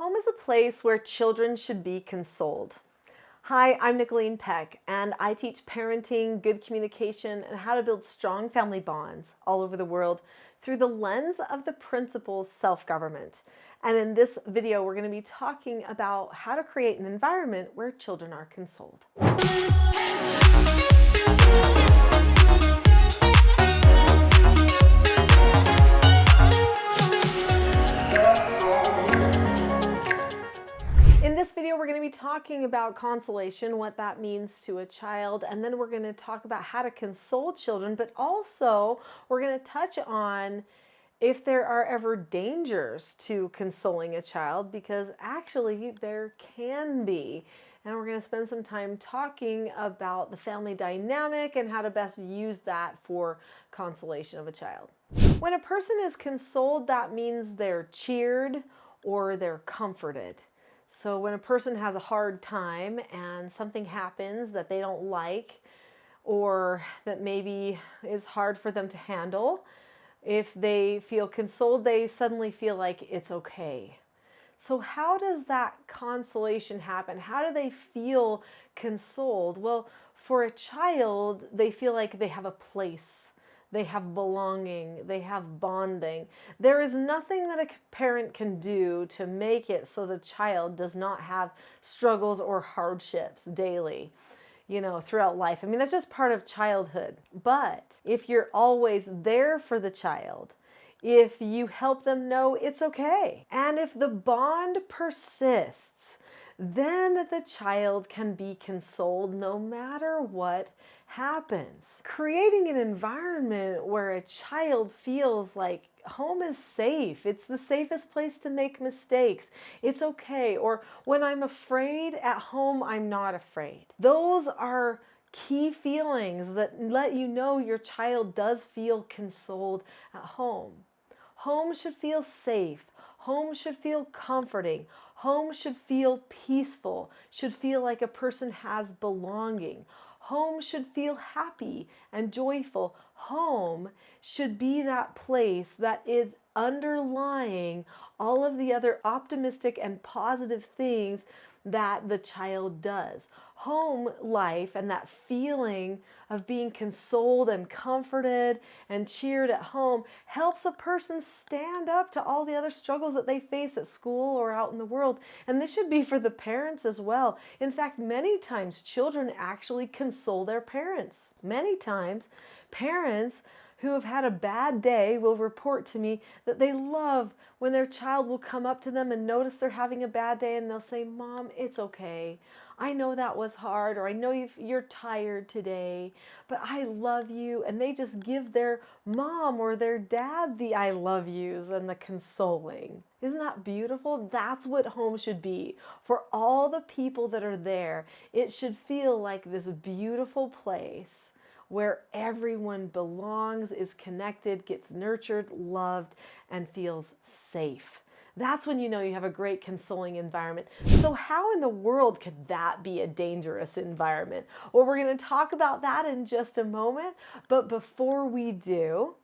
Home is a place where children should be consoled. Hi, I'm Nicholeen Peck, and I teach parenting, good communication, and how to build strong family bonds all over the world through the lens of the principles self-government. And in this video, we're going to be talking about how to create an environment where children are consoled. In this video, we're going to be talking about consolation, what that means to a child, and then we're going to talk about how to console children, but also we're going to touch on if there are ever dangers to consoling a child, because actually there can be. And we're going to spend some time talking about the family dynamic and how to best use that for consolation of a child. When a person is consoled, that means they're cheered or they're comforted. So when a person has a hard time and something happens that they don't like or that maybe is hard for them to handle, if they feel consoled, they suddenly feel like it's okay. So how does that consolation happen? How do they feel consoled? Well, for a child, they feel like they have a place. They have belonging, they have bonding. There is nothing that a parent can do to make it so the child does not have struggles or hardships daily, throughout life. I mean, that's just part of childhood. But if you're always there for the child, if you help them know it's okay, and if the bond persists, then the child can be consoled no matter what happens. Creating an environment where a child feels like home is safe. It's the safest place to make mistakes. It's okay. Or when I'm afraid at home, I'm not afraid. Those are key feelings that let you know your child does feel consoled at home. Home should feel safe. Home should feel comforting. Home should feel peaceful, should feel like a person has belonging. Home should feel happy and joyful. Home should be that place that is underlying all of the other optimistic and positive things that the child does. Home life and that feeling of being consoled and comforted and cheered at home helps a person stand up to all the other struggles that they face at school or out in the world. And this should be for the parents as well. In fact, many times children actually console their parents. Many times parents who have had a bad day will report to me that they love when their child will come up to them and notice they're having a bad day and they'll say, "Mom, it's okay. I know that was hard, or I know you're tired today, but I love you." And they just give their mom or their dad the I love yous and the consoling. Isn't that beautiful? That's what home should be. For all the people that are there, it should feel like this beautiful place where everyone belongs, is connected, gets nurtured, loved, and feels safe. That's when you know you have a great consoling environment. So how in the world could that be a dangerous environment? Well, we're going to talk about that in just a moment. But before we do,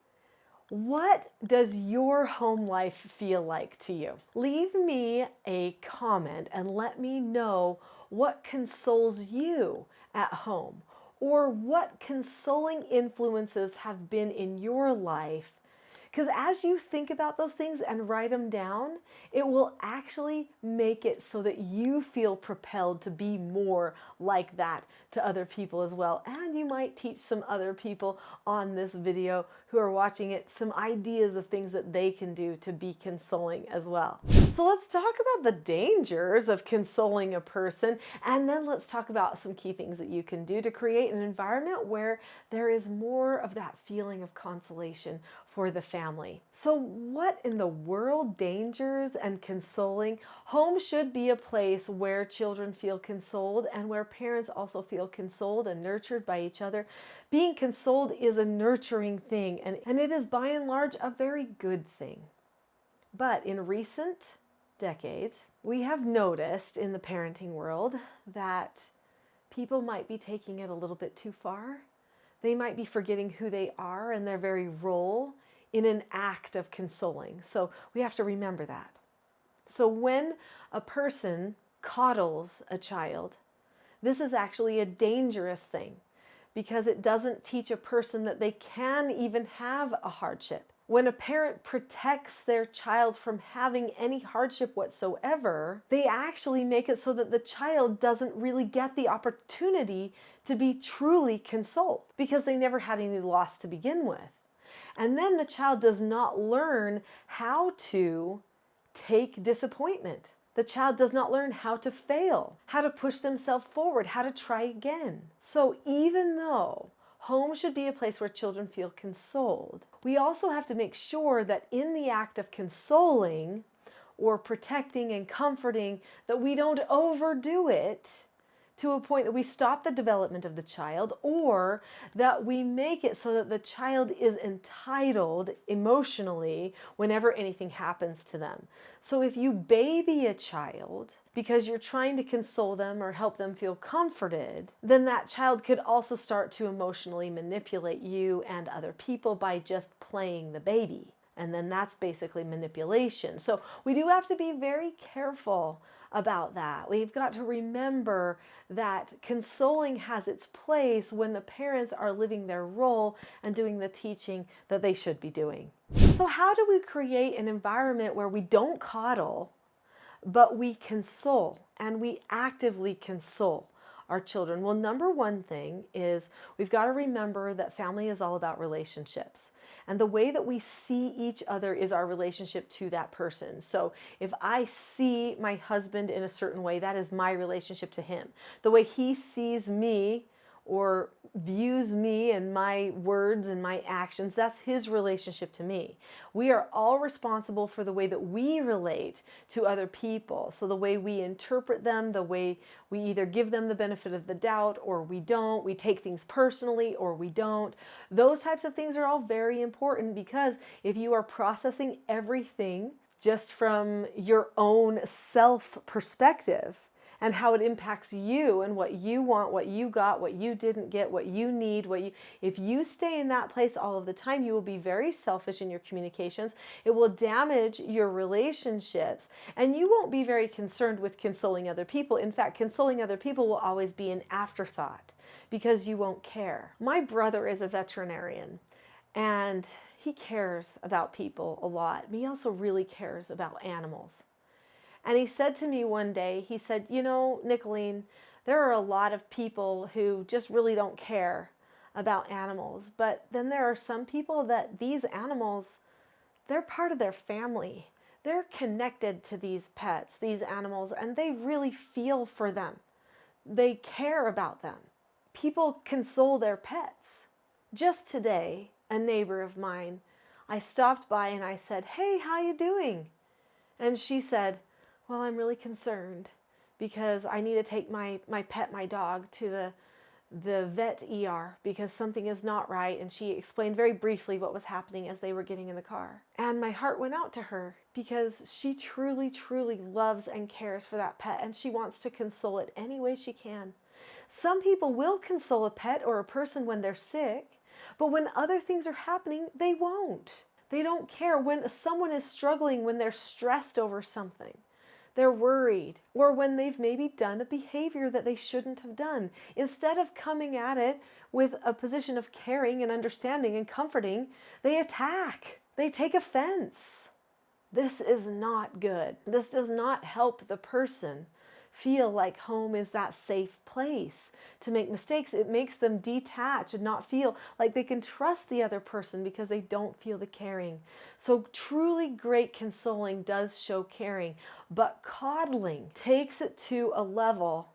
what does your home life feel like to you? Leave me a comment and let me know what consoles you at home, or what consoling influences have been in your life. Because as you think about those things and write them down, it will actually make it so that you feel propelled to be more like that to other people as well. And you might teach some other people on this video who are watching it some ideas of things that they can do to be consoling as well. So let's talk about the dangers of consoling a person, and then let's talk about some key things that you can do to create an environment where there is more of that feeling of consolation for the family. So what in the world dangers and consoling? Home should be a place where children feel consoled and where parents also feel consoled and nurtured by each other. Being consoled is a nurturing thing, and it is by and large a very good thing. But in recent decades, we have noticed in the parenting world that people might be taking it a little bit too far. They might be forgetting who they are and their very role in an act of consoling. So we have to remember that. So when a person coddles a child, this is actually a dangerous thing because it doesn't teach a person that they can even have a hardship. When a parent protects their child from having any hardship whatsoever, they actually make it so that the child doesn't really get the opportunity to be truly consoled because they never had any loss to begin with. And then the child does not learn how to take disappointment. The child does not learn how to fail, how to push themselves forward, how to try again. So even though home should be a place where children feel consoled, we also have to make sure that in the act of consoling or protecting and comforting, that we don't overdo it to a point that we stop the development of the child, or that we make it so that the child is entitled emotionally whenever anything happens to them. So if you baby a child because you're trying to console them or help them feel comforted, then that child could also start to emotionally manipulate you and other people by just playing the baby. And then that's basically manipulation. So we do have to be very careful about that. We've got to remember that consoling has its place when the parents are living their role and doing the teaching that they should be doing. So how do we create an environment where we don't coddle, but we console and we actively console our children? Well, number one thing is we've got to remember that family is all about relationships. And the way that we see each other is our relationship to that person. So if I see my husband in a certain way, that is my relationship to him. The way he sees me or views me and my words and my actions, that's his relationship to me. We are all responsible for the way that we relate to other people. So the way we interpret them, the way we either give them the benefit of the doubt or we don't, we take things personally or we don't. Those types of things are all very important, because if you are processing everything just from your own self perspective, and how it impacts you and what you want, what you got, what you didn't get, what you need, if you stay in that place all of the time, you will be very selfish in your communications. It will damage your relationships, and you won't be very concerned with consoling other people. In fact, consoling other people will always be an afterthought because you won't care. My brother is a veterinarian, and he cares about people a lot. He also really cares about animals. And he said to me one day, he said, you know, Nicholeen, there are a lot of people who just really don't care about animals. But then there are some people that these animals, they're part of their family. They're connected to these pets, these animals, and they really feel for them. They care about them. People console their pets. Just today, a neighbor of mine, I stopped by and I said, hey, how you doing? And she said, well, I'm really concerned because I need to take my pet, my dog, to the vet ER because something is not right. And she explained very briefly what was happening as they were getting in the car. And my heart went out to her because she truly, truly loves and cares for that pet, and she wants to console it any way she can. Some people will console a pet or a person when they're sick, but when other things are happening, they won't. They don't care. When someone is struggling, when they're stressed over something, they're worried, or when they've maybe done a behavior that they shouldn't have done, instead of coming at it with a position of caring and understanding and comforting, they attack. They take offense. This is not good. This does not help the person feel like home is that safe place to make mistakes. It makes them detach and not feel like they can trust the other person because they don't feel the caring. So truly great consoling does show caring, but coddling takes it to a level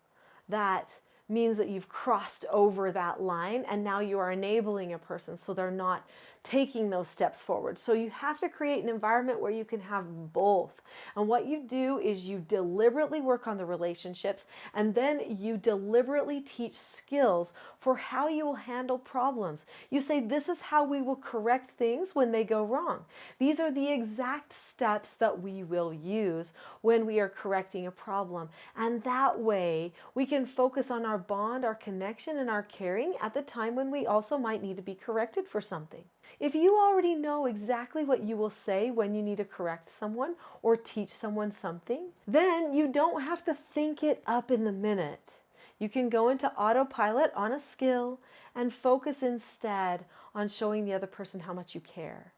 that means that you've crossed over that line, and now you are enabling a person so they're not taking those steps forward. So you have to create an environment where you can have both. And what you do is you deliberately work on the relationships, and then you deliberately teach skills for how you will handle problems. You say, this is how we will correct things when they go wrong. These are the exact steps that we will use when we are correcting a problem. And that way we can focus on our bond, our connection, and our caring at the time when we also might need to be corrected for something. If you already know exactly what you will say when you need to correct someone or teach someone something, then you don't have to think it up in the minute. You can go into autopilot on a skill and focus instead on showing the other person how much you care.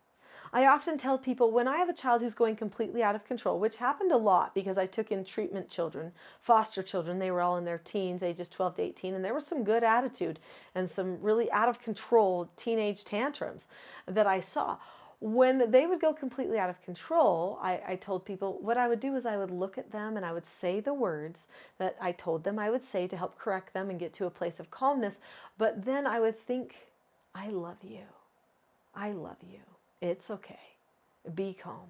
I often tell people when I have a child who's going completely out of control, which happened a lot because I took in treatment children, foster children, they were all in their teens, ages 12 to 18, and there was some good attitude and some really out of control teenage tantrums that I saw. When they would go completely out of control, I told people what I would do is I would look at them and I would say the words that I told them I would say to help correct them and get to a place of calmness, but then I would think, I love you. I love you. It's okay. Be calm.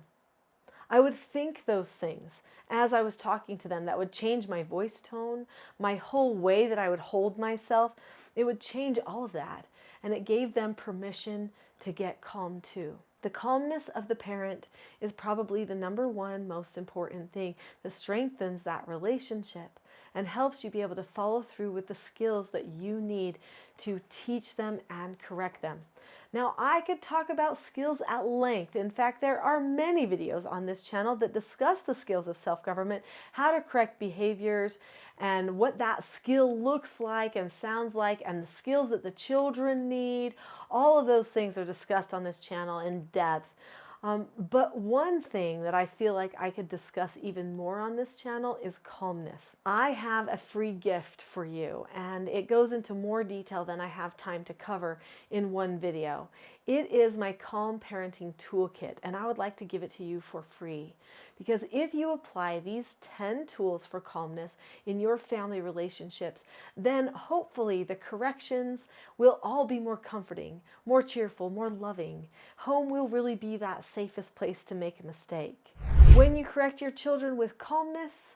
I would think those things as I was talking to them. That would change my voice tone, my whole way that I would hold myself. It would change all of that. And it gave them permission to get calm too. The calmness of the parent is probably the number one most important thing that strengthens that relationship and helps you be able to follow through with the skills that you need to teach them and correct them. Now, I could talk about skills at length. In fact, there are many videos on this channel that discuss the skills of self-government, how to correct behaviors, and what that skill looks like and sounds like, and the skills that the children need. All of those things are discussed on this channel in depth. But one thing that I feel like I could discuss even more on this channel is calmness. I have a free gift for you, and it goes into more detail than I have time to cover in one video. It is my Calm Parenting Toolkit, and I would like to give it to you for free. Because if you apply these 10 tools for calmness in your family relationships, then hopefully the corrections will all be more comforting, more cheerful, more loving. Home will really be that safest place to make a mistake. When you correct your children with calmness,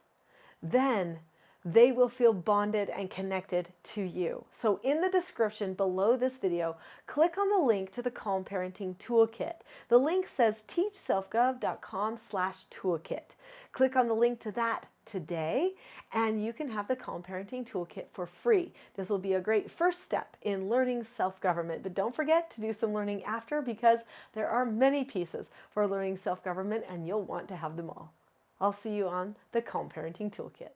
then they will feel bonded and connected to you. So in the description below this video, click on the link to the Calm Parenting Toolkit. The link says teachselfgov.com/toolkit. Click on the link to that today and you can have the Calm Parenting Toolkit for free. This will be a great first step in learning self-government, but don't forget to do some learning after because there are many pieces for learning self-government and you'll want to have them all. I'll see you on the Calm Parenting Toolkit.